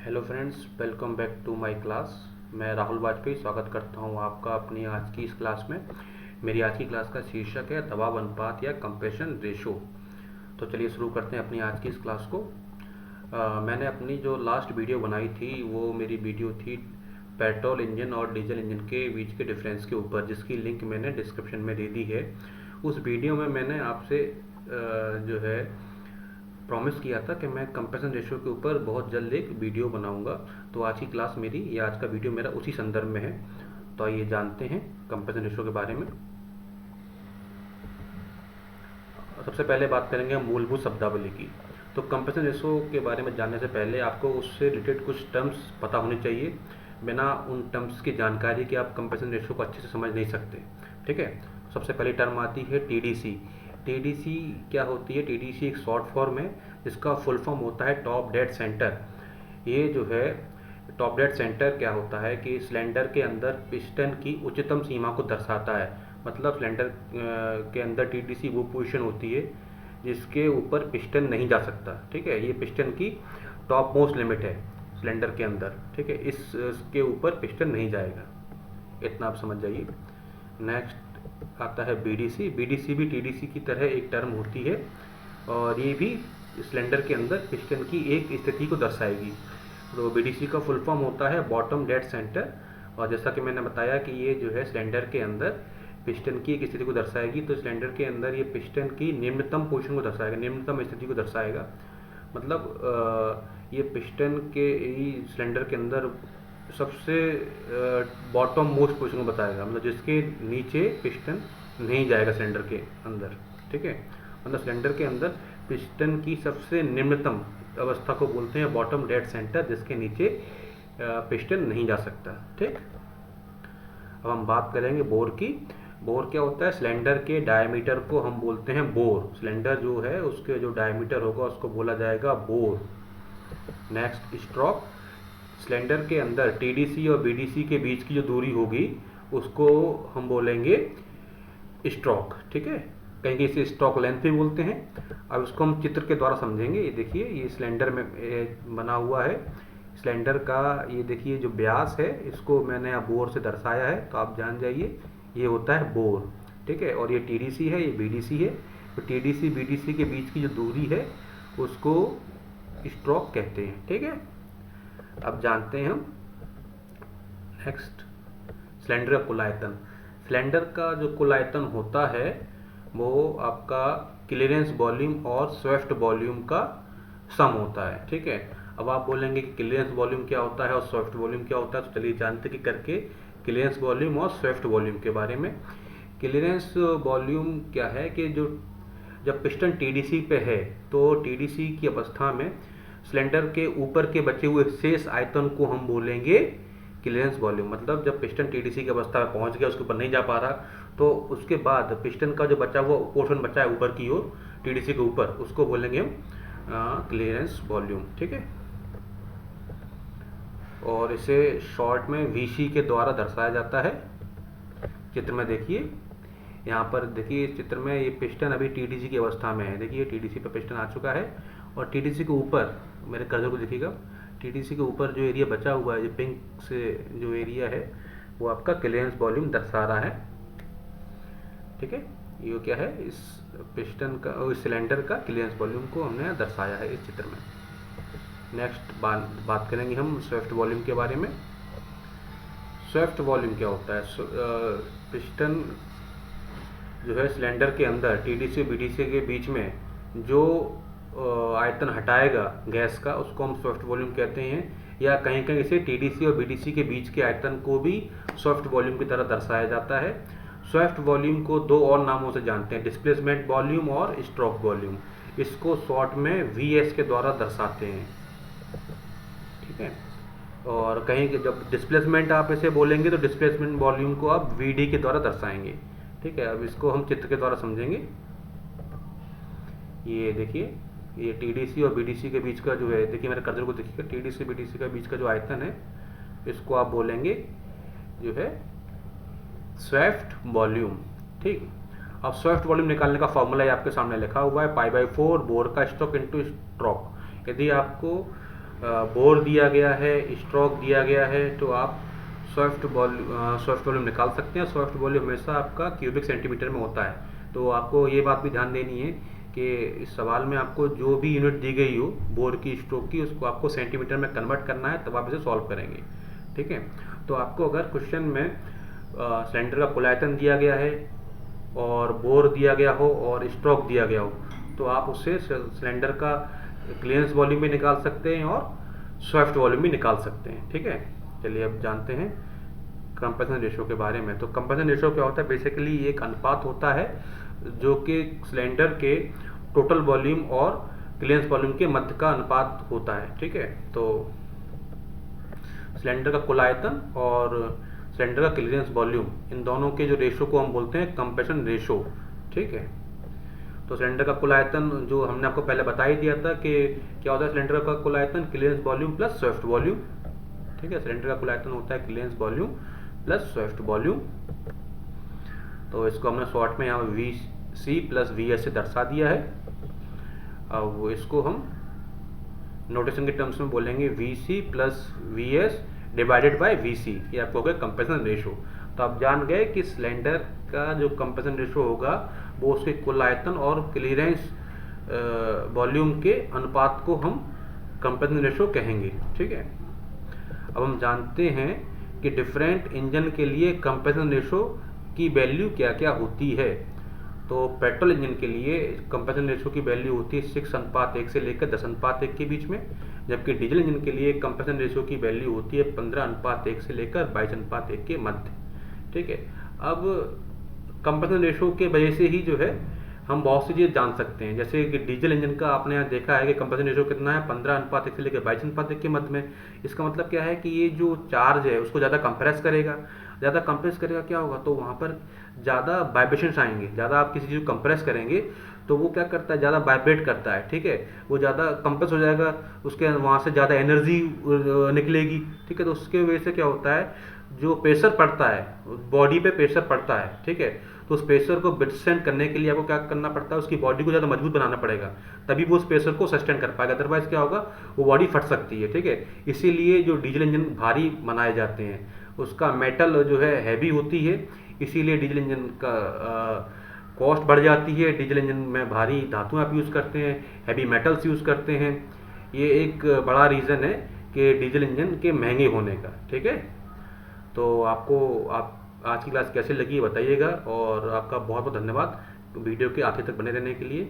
Hello friends, welcome back to my class. मैं राहुल वाजपेयी स्वागत करता हूं आपका अपनी आज की इस क्लास में। मेरी आज की क्लास का शीर्षक है दबाव अनुपात या कंप्रेशन रेशो। तो चलिए शुरू करते हैं अपनी आज की इस क्लास को। मैंने अपनी जो लास्ट वीडियो बनाई थी वो मेरी वीडियो थी पेट्रोल इंजन और डीजल इंजन के बीच के डिफरेंस के ऊपर, जिसकी लिंक मैंने डिस्क्रिप्शन में दे दी है। उस वीडियो में मैंने आपसे जो है प्रॉमिस किया था कि मैं कंप्रेशन रेशियो के ऊपर बहुत जल्द एक वीडियो बनाऊंगा। तो आज की क्लास मेरी या आज का वीडियो मेरा उसी संदर्भ में है। तो आइए जानते हैं कंप्रेशन रेशियो के बारे में। सबसे पहले बात करेंगे हम मूलभूत शब्दावली की। तो कंप्रेशन रेशियो के बारे में जानने से पहले आपको उससे रिलेटेड कुछ टर्म्स पता होने चाहिए। बिना उन टर्म्स की जानकारी के आप कंप्रेशन रेशियो को अच्छे से समझ नहीं सकते। ठीक है। सबसे पहली टर्म आती है टीडीसी। टीडीसी क्या होती है? टीडीसी एक शॉर्ट फॉर्म है जिसका फुल फॉर्म होता है टॉप डेड सेंटर। ये जो है टॉप डेड सेंटर क्या होता है कि सिलेंडर के अंदर पिस्टन की उच्चतम सीमा को दर्शाता है। मतलब सिलेंडर के अंदर टीडीसी वो पोजीशन होती है जिसके ऊपर पिस्टन नहीं जा सकता। ठीक है, ये पिस्टन की टॉप मोस्ट लिमिट है सिलेंडर के अंदर। ठीक है, इसके ऊपर पिस्टन नहीं जाएगा, इतना आप समझ जाइए। नेक्स्ट आता है बीडीसी। बीडीसी भी टीडीसी की तरह एक टर्म होती है और ये भी सिलेंडर के अंदर पिस्टन की एक स्थिति को दर्शाएगी। तो बीडीसी का फुल फॉर्म होता है बॉटम डेड सेंटर। और जैसा कि मैंने बताया कि ये जो है सिलेंडर के अंदर पिस्टन की एक स्थिति को दर्शाएगी। तो सिलेंडर के अंदर ये पिस्टन की निम्नतम पोजीशन को दर्शाएगा, निम्नतम स्थिति को दर्शाएगा। मतलब ये पिस्टन के सिलेंडर के अंदर सबसे बॉटम मोस्ट पोजीशन को बताएगा, मतलब जिसके नीचे पिस्टन नहीं जाएगा सिलेंडर के अंदर। ठीक है, मतलब सिलेंडर के अंदर पिस्टन की सबसे निम्नतम अवस्था को बोलते हैं बॉटम डेड सेंटर, जिसके नीचे पिस्टन नहीं जा सकता। ठीक, अब हम बात करेंगे बोर की। बोर क्या होता है? सिलेंडर के डायमीटर को हम बोलते हैं बोर। सिलेंडर जो है उसके जो डायमीटर होगा उसको बोला जाएगा बोर। Next stroke. सिलेंडर के अंदर टीडीसी और बीडीसी के बीच की जो दूरी होगी उसको हम बोलेंगे स्ट्रोक। ठीक है, कहीं इसे स्ट्रोक लेंथ भी बोलते हैं। अब इसको हम चित्र के द्वारा समझेंगे। ये देखिए, ये सिलेंडर में बना हुआ है। सिलेंडर का ये देखिए जो व्यास है इसको मैंने अब बोर से दर्शाया है, तो आप जान जाइए ये होता है बोर। ठीक है, और ये टीडीसी है, ये बीडीसी है। तो टीडीसी बीडीसी के बीच की जो दूरी है उसको स्ट्रोक कहते हैं। ठीक है, अब जानते हैं हम नेक्स्ट सिलेंडर का कुल आयतन। सिलेंडर का जो कुल आयतन होता है वो आपका क्लीयरेंस वॉल्यूम और स्वेफ्ट वॉल्यूम का सम होता है। ठीक है, अब आप बोलेंगे कि क्लीयरेंस वॉल्यूम क्या होता है और स्वेफ्ट वॉल्यूम क्या होता है, तो चलिए जानते कि करके क्लीयरेंस वॉल्यूम और स्वेफ्ट वॉल्यूम के बारे में। क्लीयरेंस वॉल्यूम क्या है कि जो जब पिस्टन टीडीसी पे है तो टीडीसी की अवस्था में सिलेंडर के ऊपर के बचे हुए शेष आयतन को हम बोलेंगे क्लीयरेंस वॉल्यूम। मतलब जब पिस्टन टीडीसी की अवस्था में पहुंच गया, उसके ऊपर नहीं जा पा रहा, तो उसके बाद पिस्टन का जो बचा हुआ पोर्शन बचा है ऊपर की ओर टीडीसी के ऊपर, उसको बोलेंगे हम क्लीयरेंस वॉल्यूम। ठीक है, और इसे शॉर्ट में वीसी के द्वारा दर्शाया जाता है। चित्र में देखिए, यहाँ पर देखिए इस चित्र में ये पिस्टन अभी टीडीसी की अवस्था में है। देखिए टीडीसी पर पिस्टन आ चुका है और टीडीसी के ऊपर, मेरे कर्सर को देखिएगा, टीडीसी के ऊपर जो एरिया बचा हुआ है, जो पिंक से जो एरिया है वो आपका क्लीयरेंस वॉल्यूम दर्शा रहा है। ठीक है, ये क्या है? इस पिस्टन का और सिलेंडर का क्लीयरेंस वॉल्यूम को हमने दर्शाया है इस चित्र में। नेक्स्ट बात करेंगे हम स्वेफ्ट वॉल्यूम के बारे में। स्वेफ्ट वॉल्यूम क्या होता है? पिस्टन जो है सिलेंडर के अंदर टीडीसी और बीडीसी के बीच में जो आयतन हटाएगा गैस का, उसको हम स्वेफ्ट वॉल्यूम कहते हैं। या कहीं कहीं इसे टीडीसी और बीडीसी के बीच के आयतन को भी स्वेफ्ट वॉल्यूम की तरह दर्शाया जाता है। स्वेफ्ट वॉल्यूम को दो और नामों से जानते हैं, डिस्प्लेसमेंट वॉल्यूम और स्ट्रोक वॉल्यूम। इसको शॉर्ट में वीएस के द्वारा दर्शाते हैं। ठीक है, और कहीं जब डिस्प्लेसमेंट आप इसे बोलेंगे तो डिस्प्लेसमेंट वॉल्यूम को आप वीडी के द्वारा दर्शाएंगे। ठीक है, अब इसको हम चित्र के द्वारा समझेंगे। ये देखिए, ये टीडीसी और बीडीसी के बीच का जो है, देखिए मेरे कर्सर को देखिएगा, टीडीसी बीडीसी के बीच का जो आयतन है इसको आप बोलेंगे जो है स्वेफ्ट वॉल्यूम। ठीक, अब स्वेफ्ट वॉल्यूम निकालने का फॉर्मूला आपके सामने लिखा हुआ है, पाई बाई 4 बोर का स्ट्रोक इंटू स्ट्रोक। यदि आपको बोर दिया गया है, स्ट्रोक दिया गया है, तो आप सॉफ्ट वॉल्यूम निकाल सकते हैं। सॉफ्ट वॉल्यूम हमेशा आपका क्यूबिक सेंटीमीटर में होता है। तो आपको ये बात भी ध्यान देनी है कि इस सवाल में आपको जो भी यूनिट दी गई हो बोर की, स्ट्रोक की, उसको आपको सेंटीमीटर में कन्वर्ट करना है, तब आप इसे सॉल्व करेंगे। ठीक है। तो आपको अगर क्वेश्चन में सिलेंडर का कुल आयतन दिया गया है और बोर दिया गया हो और स्ट्रोक दिया गया हो, तो आप उससे सिलेंडर का क्लियरेंस वॉल्यूम भी निकाल सकते हैं और सॉफ्ट वॉल्यूम भी निकाल सकते हैं। ठीक है। चलिए अब जानते हैं कंप्रेशन रेशियो के बारे में। तो कंप्रेशन रेशियो क्या होता है? बेसिकली एक अनुपात होता है जो कि सिलेंडर के टोटल वॉल्यूम और क्लियरेंस वॉल्यूम के मध्य का अनुपात होता है। ठीक है। तो सिलेंडर का कुल आयतन और सिलेंडर का क्लियरेंस वॉल्यूम, इन दोनों के जो रेशियो को हम बोलते हैं कंप्रेशन रेशियो। ठीक है। तो सिलेंडर का कुल आयतन जो हमने आपको पहले बता ही दिया था कि क्या होता है, सिलेंडर का कुल आयतन clearance volume plus swept volume. ठीक है। सिलेंडर का कुल आयतन होता है clearance volume plus swept volume. तो इसको हमने शॉर्ट में यहाँ V C plus V S से दर्शा दिया है। अब इसको हम नोटेशन के टर्म्स में बोलेंगे V C plus V S divided by V C. ये आपको हो गया कंप्रेशन रेशो। तो आप जान गए कि सिलेंडर का जो कंप्रेशन रेशो होगा वो उसके कुल आयतन और क्लियरेंस वॉल्यूम के अनुपात को हम कंप्रेशन रेशो कहेंगे। ठीक है। अब हम जानते हैं कि डिफरेंट इंजन के लिए कंप्रेशन रेशो की वैल्यू क्या क्या होती है। तो पेट्रोल इंजन के लिए कंप्रेशन रेशो की वैल्यू होती है 6:1 से लेकर 10:1 के बीच में, जबकि डीजल इंजन के लिए कंप्रेशन रेशो की वैल्यू होती है 15:1 से लेकर 22:1 के मध्य। ठीक है। अब कंप्रेशन रेशो के वजह से ही जो है हम बहुत सी चीज़ जान सकते हैं। जैसे कि डीजल इंजन का आपने यहाँ देखा है कि कंप्रेशन रेशो कितना है, 15:1 से लेकर 22:1 के मध्य में। इसका मतलब क्या है कि ये जो चार्ज है उसको ज़्यादा कंप्रेस करेगा। ज़्यादा कंप्रेस करेगा क्या होगा, तो वहाँ पर ज़्यादा वाइब्रेशंस आएंगे। ज़्यादा आप किसी चीज़ को कंप्रेस करेंगे तो वो क्या करता है, ज़्यादा वाइब्रेट करता है। ठीक है। वो ज़्यादा कंप्रेस हो जाएगा, उसके वहाँ से ज़्यादा एनर्जी निकलेगी। ठीक है। तो उसके वजह से क्या होता है, जो प्रेशर पड़ता है बॉडी पे, प्रेशर पड़ता है। ठीक है। तो उस प्रेशर को विथस्टैंड करने के लिए आपको क्या करना पड़ता है, उसकी बॉडी को ज़्यादा मजबूत बनाना पड़ेगा, तभी वो उस प्रेशर को सस्टेन कर पाएगा। अदरवाइज क्या होगा, वो बॉडी फट सकती है। ठीक है। इसीलिए जो डीजल इंजन भारी बनाए जाते हैं उसका मेटल जो है हैवी होती है, इसीलिए डीजल इंजन का कॉस्ट बढ़ जाती है। डीजल इंजन में भारी धातुएं आप यूज़ करते हैं, हैवी मेटल्स यूज़ करते हैं। ये एक बड़ा रीज़न है कि डीजल इंजन के महंगे होने का। ठीक है। तो आपको आज की क्लास कैसे लगी बताइएगा, और आपका बहुत बहुत धन्यवाद वीडियो के आखिर तक बने रहने के लिए।